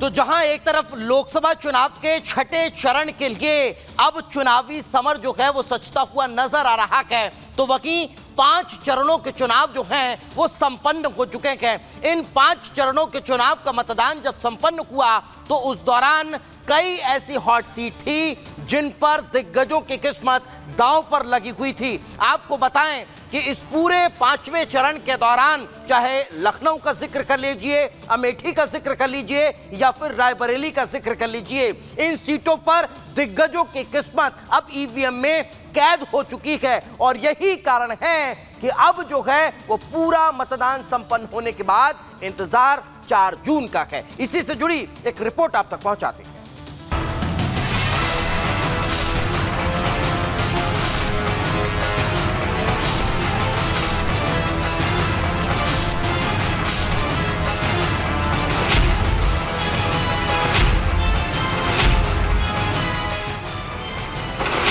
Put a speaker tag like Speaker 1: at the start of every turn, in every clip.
Speaker 1: तो जहां एक तरफ लोकसभा चुनाव के छठे चरण के लिए अब चुनावी समर जो है वो सजता हुआ नजर आ रहा है, तो वहीं 5 चरणों के चुनाव जो हैं वो संपन्न हो चुके हैं। इन 5 चरणों के चुनाव का मतदान जब संपन्न हुआ तो उस दौरान कई ऐसी हॉट सीट थी जिन पर दिग्गजों की किस्मत दांव पर लगी हुई थी। आपको बताएं कि इस पूरे 5वें चरण के दौरान चाहे लखनऊ का जिक्र कर लीजिए, अमेठी का जिक्र कर लीजिए या फिर रायबरेली का जिक्र कर लीजिए, इन सीटों पर दिग्गजों की किस्मत अब ईवीएम में कैद हो चुकी है। और यही कारण है कि अब जो है वो पूरा मतदान संपन्न होने के बाद इंतजार 4 जून का है। इसी से जुड़ी एक रिपोर्ट आप तक पहुंचाते हैं।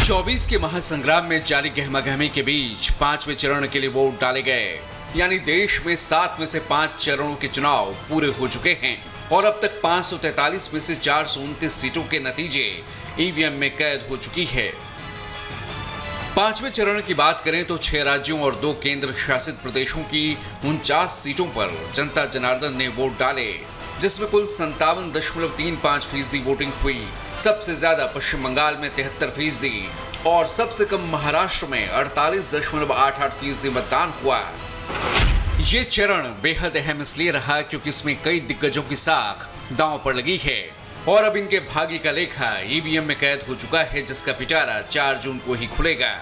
Speaker 2: 24 के महासंग्राम में जारी गहमागहमी के बीच 5वें चरण के लिए वोट डाले गए। यानी देश में 7 में से 5 चरणों के चुनाव पूरे हो चुके हैं और अब तक 543 में से 429 सीटों के नतीजे ईवीएम में कैद हो चुकी है। 5वें चरण की बात करें तो 6 राज्यों और 2 केंद्र शासित प्रदेशों की 49 सीटों पर जनता जनार्दन ने वोट डाले, जिसमें कुल 57.35% वोटिंग हुई। सबसे ज्यादा पश्चिम बंगाल में 73% और सबसे कम महाराष्ट्र में 48.88% मतदान हुआ। ये चरण बेहद अहम इसलिए रहा क्योंकि इसमें कई दिग्गजों की साख दांव पर लगी है और अब इनके भाग्य का लेखा ईवीएम में कैद हो चुका है, जिसका पिटारा 4 जून को ही खुलेगा।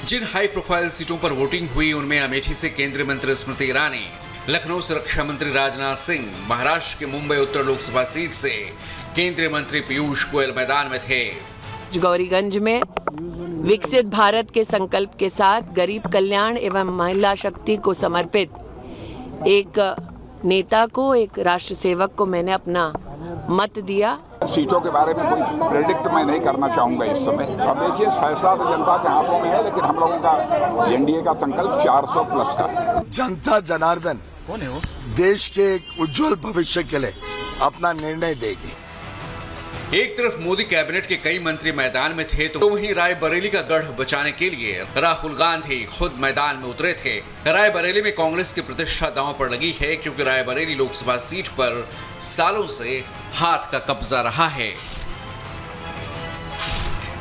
Speaker 2: जिन हाई प्रोफाइल सीटों पर वोटिंग हुई उनमें अमेठी से केंद्रीय मंत्री स्मृति ईरानी, लखनऊ से रक्षा मंत्री राजनाथ सिंह, महाराष्ट्र के मुंबई उत्तर लोकसभा सीट से केंद्रीय मंत्री पीयूष गोयल मैदान में थे।
Speaker 3: गौरीगंज में विकसित भारत के संकल्प के साथ गरीब कल्याण एवं महिला शक्ति को समर्पित एक नेता को, एक राष्ट्र सेवक को मैंने अपना मत दिया।
Speaker 4: सीटों के बारे में कोई प्रेडिक्ट मैं नहीं करना चाहूंगा इस समय। अब देखिए, फैसला तो जनता के हाथों में है, लेकिन हम लोगों का एनडीए का संकल्प 400 प्लस का।
Speaker 5: जनता जनार्दन देश के एक उज्जवल भविष्य के लिए अपना निर्णय देगी।
Speaker 2: एक तरफ मोदी कैबिनेट के कई मंत्री मैदान में थे तो वहीं रायबरेली का गढ़ बचाने के लिए राहुल गांधी खुद मैदान में उतरे थे। रायबरेली में कांग्रेस की प्रतिष्ठा दांव पर लगी है क्योंकि रायबरेली लोकसभा सीट पर सालों से हाथ का कब्जा रहा है।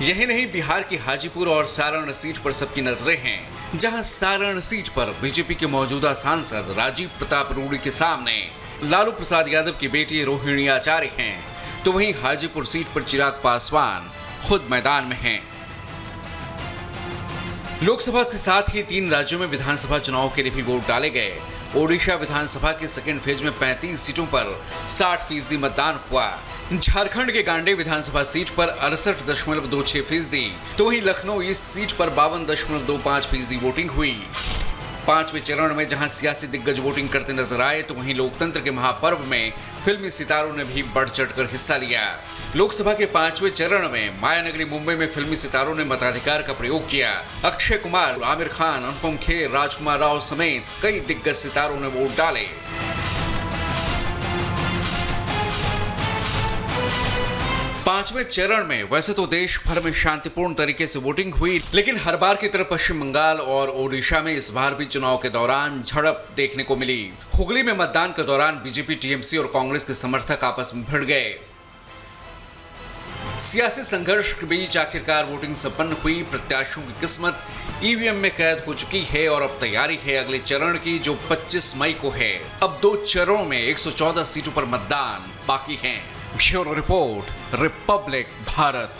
Speaker 2: यही नहीं, बिहार की हाजीपुर और सारण सीट पर सबकी नजरें हैं, जहां सारण सीट पर बीजेपी के मौजूदा सांसद राजीव प्रताप रूडी के सामने लालू प्रसाद यादव की बेटी रोहिणी आचार्य हैं, तो वहीं हाजीपुर सीट पर चिराग पासवान खुद मैदान में हैं। लोकसभा के साथ ही 3 राज्यों में विधानसभा चुनाव के लिए भी वोट डाले गए। ओडिशा विधानसभा के सेकेंड फेज में 35 सीटों पर 60% मतदान हुआ। झारखंड के गांडे विधानसभा सीट पर 68.26%, तो वहीं लखनऊ ईस्ट सीट पर 52.25% वोटिंग हुई। 5वें चरण में जहां सियासी दिग्गज वोटिंग करते नजर आए तो वहीं लोकतंत्र के महापर्व में फिल्मी सितारों ने भी बढ़ चढ़कर हिस्सा लिया। लोकसभा के 5वें चरण में मायानगरी मुंबई में फिल्मी सितारों ने मताधिकार का प्रयोग किया। अक्षय कुमार, आमिर खान, अनुपम खेर, राजकुमार राव समेत कई दिग्गज सितारों ने वोट डाले। पांचवें चरण में वैसे तो देश भर में शांतिपूर्ण तरीके से वोटिंग हुई, लेकिन हर बार की तरह पश्चिम बंगाल और ओडिशा में इस बार भी चुनाव के दौरान झड़प देखने को मिली। हुगली में मतदान के दौरान बीजेपी, टीएमसी और कांग्रेस के समर्थक आपस में भिड़ गए। सियासी संघर्ष के बीच आखिरकार वोटिंग संपन्न हुई। प्रत्याशियों की किस्मत ईवीएम में कैद हो चुकी है और अब तैयारी है अगले चरण की, जो 25 मई को है। अब 2 चरणों में 114 सीटों पर मतदान बाकी है। Bureau report, Republic Bharat.